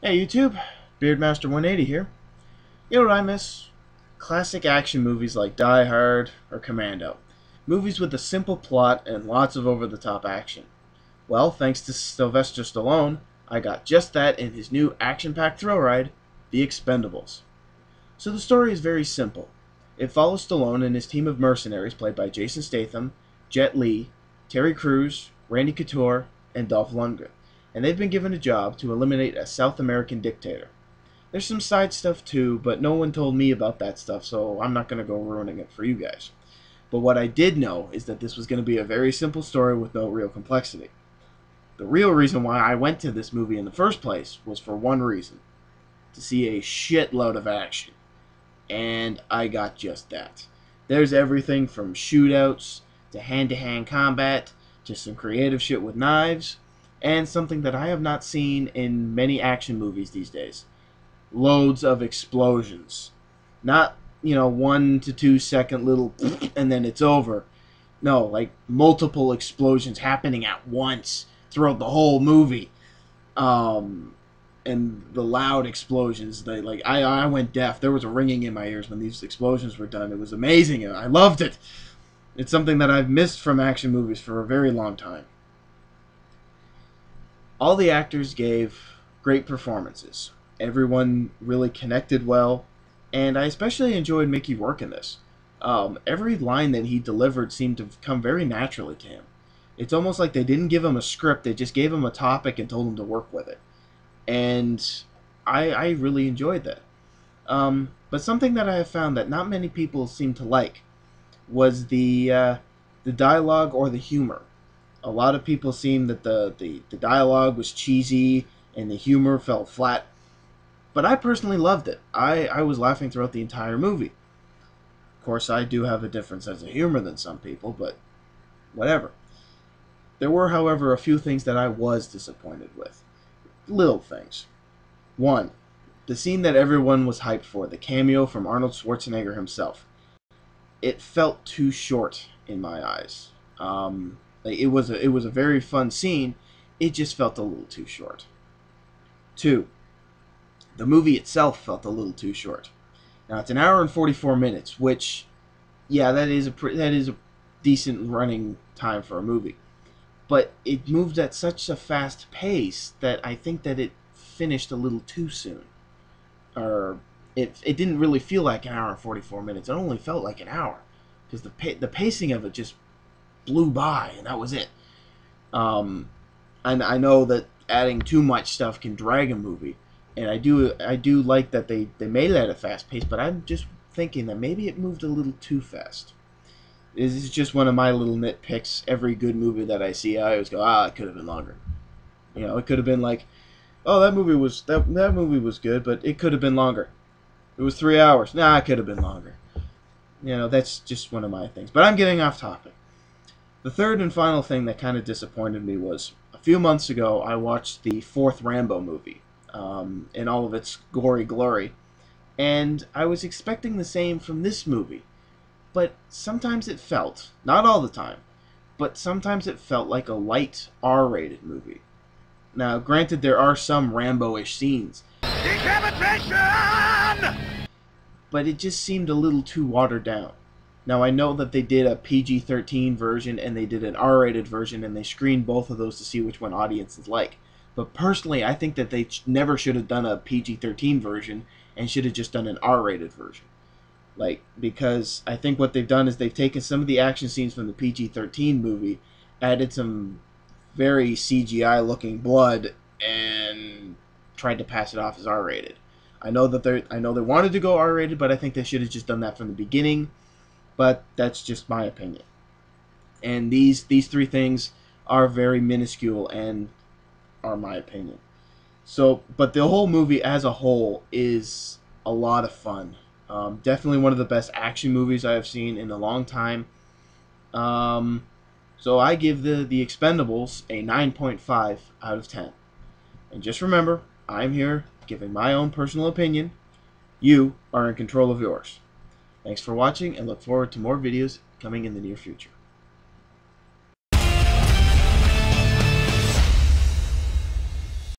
Hey YouTube, Beardmaster180 here. You know what I miss? Classic action movies like Die Hard or Commando. Movies with a simple plot and lots of over-the-top action. Well, thanks to Sylvester Stallone, I got just that in his new action-packed thrill ride, The Expendables. So the story is very simple. It follows Stallone and his team of mercenaries played by Jason Statham, Jet Li, Terry Crews, Randy Couture, and Dolph Lundgren, and they've been given a job to eliminate a South American dictator. There's some side stuff too, but no one told me about that stuff, so I'm not going to go ruining it for you guys. But what I did know is that this was going to be a very simple story with no real complexity. The real reason why I went to this movie in the first place was for one reason: to see a shitload of action. And I got just that. There's everything from shootouts to hand-to-hand combat to some creative shit with knives, and something that I have not seen in many action movies these days: loads of explosions. Not, 1 to 2 second little and then it's over. No, like multiple explosions happening at once throughout the whole movie. And the loud explosions, I went deaf. There was a ringing in my ears when these explosions were done. It was amazing. I loved it. It's something that I've missed from action movies for a very long time. All the actors gave great performances. Everyone really connected well, and I especially enjoyed Mickey Rourke in this. Every line that he delivered seemed to come very naturally to him. It's almost like they didn't give him a script, they just gave him a topic and told him to work with it. And I really enjoyed that. But something that I have found that not many people seem to like was the dialogue or the humor. A lot of people seemed that the dialogue was cheesy and the humor felt flat. But I personally loved it. I was laughing throughout the entire movie. Of course, I do have a different sense of humor than some people, but whatever. There were, however, a few things that I was disappointed with. Little things. One, the scene that everyone was hyped for, the cameo from Arnold Schwarzenegger himself. It felt too short in my eyes. It was a very fun scene. It just felt a little too short. Two, the movie itself felt a little too short. Now it's an hour and 44 minutes, which, yeah, that is a decent running time for a movie. But it moved at such a fast pace that I think that it finished a little too soon. Or it didn't really feel like an hour and 44 minutes. It only felt like an hour, because the pacing of it just blew by, and that was it. And I know that adding too much stuff can drag a movie, and I do like that they made it at a fast pace. But I'm just thinking that maybe it moved a little too fast. This is just one of my little nitpicks. Every good movie that I see, I always go, it could have been longer. It could have been like, oh, that movie was good, but it could have been longer. It was 3 hours. Nah, it could have been longer. That's just one of my things. But I'm getting off topic. The third and final thing that kind of disappointed me was a few months ago I watched the fourth Rambo movie in all of its gory glory, and I was expecting the same from this movie. But sometimes it felt, not all the time, but sometimes it felt like a light R-rated movie. Now, granted, there are some Rambo-ish scenes, Decapitation! but it just seemed a little too watered down. Now, I know that they did a PG-13 version and they did an R-rated version, and they screened both of those to see which one audiences like. But personally, I think that they never should have done a PG-13 version and should have just done an R-rated version. Because I think what they've done is they've taken some of the action scenes from the PG-13 movie, added some very CGI-looking blood, and tried to pass it off as R-rated. I know they wanted to go R-rated, but I think they should have just done that from the beginning. But that's just my opinion. And these three things are very minuscule and are my opinion. So, but the whole movie as a whole is a lot of fun. Definitely one of the best action movies I have seen in a long time. So I give the Expendables a 9.5 out of 10. And just remember, I'm here giving my own personal opinion. You are in control of yours. Thanks for watching, and look forward to more videos coming in the near future.